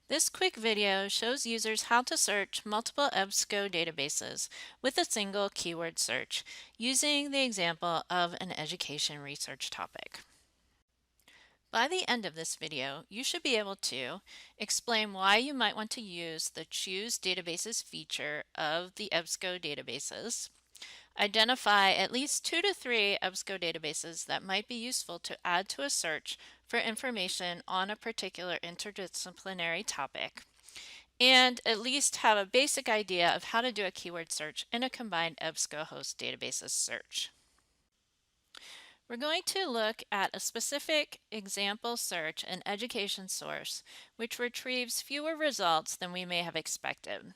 This quick video shows users how to search multiple EBSCO databases with a single keyword search using the example of an education research topic. By the end of this video, you should be able to explain why you might want to use the Choose Databases feature of the EBSCO databases, identify at least 2 to 3 EBSCO databases that might be useful to add to a search for information on a particular interdisciplinary topic, and at least have a basic idea of how to do a keyword search in a combined EBSCO host databases search. We're going to look at a specific example search, an education source, which retrieves fewer results than we may have expected.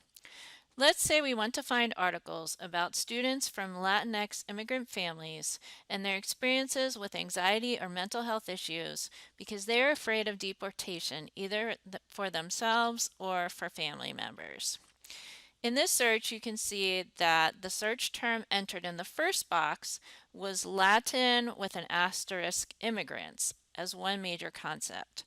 Let's say we want to find articles about students from Latinx immigrant families and their experiences with anxiety or mental health issues because they are afraid of deportation, either for themselves or for family members. In this search, you can see that the search term entered in the first box was Latin with an asterisk immigrants as one major concept.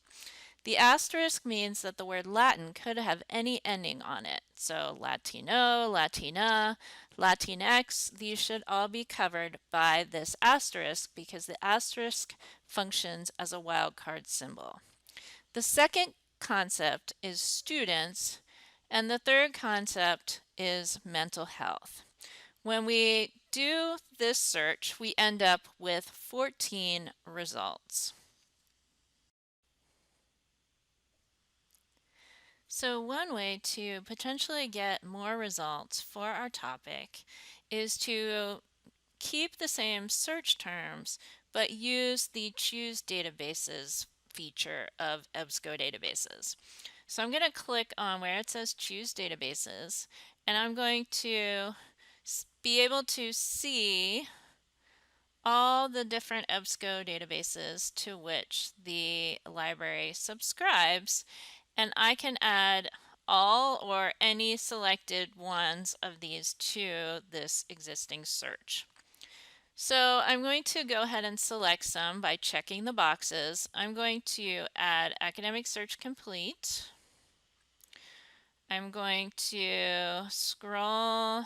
The asterisk means that the word Latin could have any ending on it. So Latino, Latina, Latinx, these should all be covered by this asterisk because the asterisk functions as a wildcard symbol. The second concept is students, and the third concept is mental health. When we do this search, we end up with 14 results. So one way to potentially get more results for our topic is to keep the same search terms, but use the Choose Databases feature of EBSCO databases. So I'm going to click on where it says Choose Databases, and I'm going to be able to see all the different EBSCO databases to which the library subscribes, and I can add all or any selected ones of these to this existing search. So I'm going to go ahead and select some by checking the boxes. I'm going to add Academic Search Complete. I'm going to scroll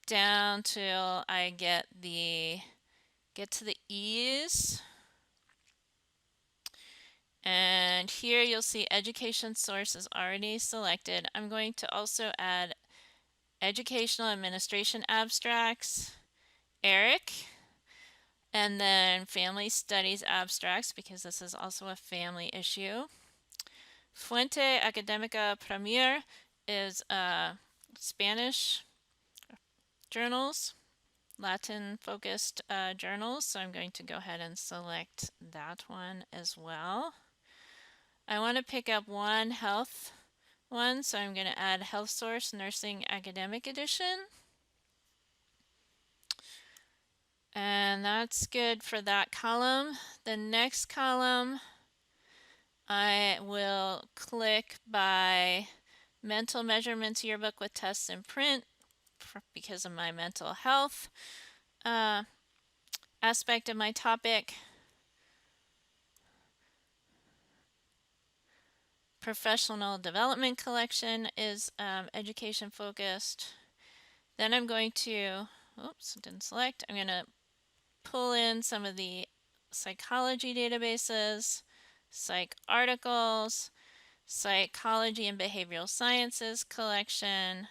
down till I get to the E's. And here you'll see education source is already selected. I'm going to also add educational administration abstracts, ERIC, and then family studies abstracts because this is also a family issue. Fuente Académica Premier is Spanish journals, Latin focused journals, so I'm going to go ahead and select that one as well. I want to pick up one health one, so I'm going to add Health Source Nursing Academic Edition. And that's good for that column. The next column, I will click by Mental Measurements Yearbook with Tests in Print because of my mental health aspect of my topic. Professional Development Collection is education focused. Then I'm going to, oops, didn't select. I'm going to pull in some of the psychology databases, psych articles, psychology and behavioral sciences collection,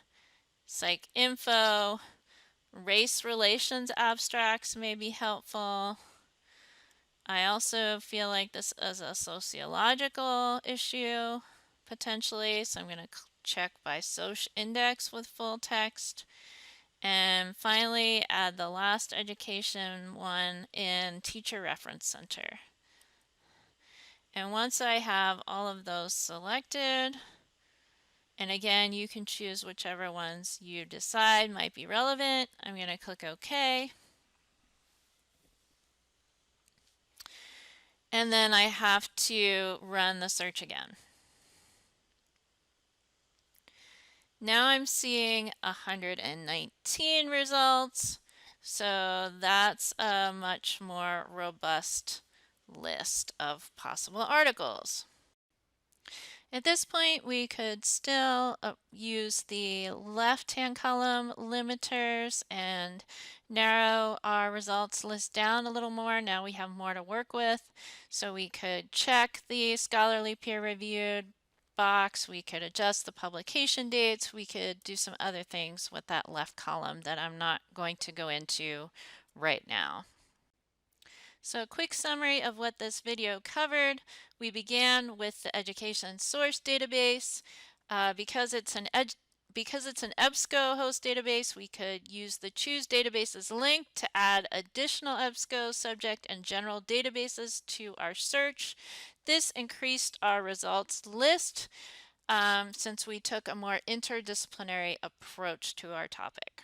psych info, race relations abstracts may be helpful. I also feel like this is a sociological issue potentially, so I'm going to check by Soc Index with full text. And finally, add the last education one in Teacher Reference Center. And once I have all of those selected, and again, you can choose whichever ones you decide might be relevant, I'm going to click OK. And then I have to run the search again. Now I'm seeing 119 results, so that's a much more robust list of possible articles. At this point, we could still use the left-hand column limiters and narrow our results list down a little more. Now we have more to work with. So we could check the scholarly peer-reviewed box. We could adjust the publication dates. We could do some other things with that left column that I'm not going to go into right now. So a quick summary of what this video covered. We began with the education source database. Because it's an EBSCO host database, we could use the choose databases link to add additional EBSCO subject and general databases to our search. This increased our results list since we took a more interdisciplinary approach to our topic.